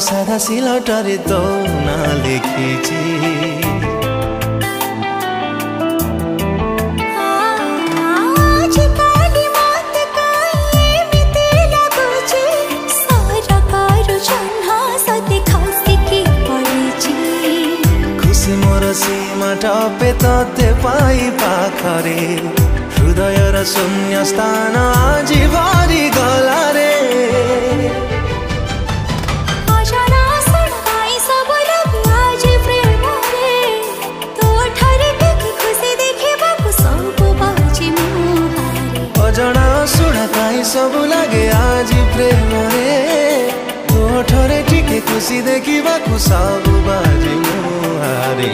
सादा सिलौटरे तो ना लेखिची सीमा टपे तते पाई पाखरे हृदय र शून्य स्थान आजीभरि गला रे अजଣା सुड़ा काई सब लागे आज प्रेम रे तोठरे टिके खुशी देखिबाकु सब बाजी मुहारे।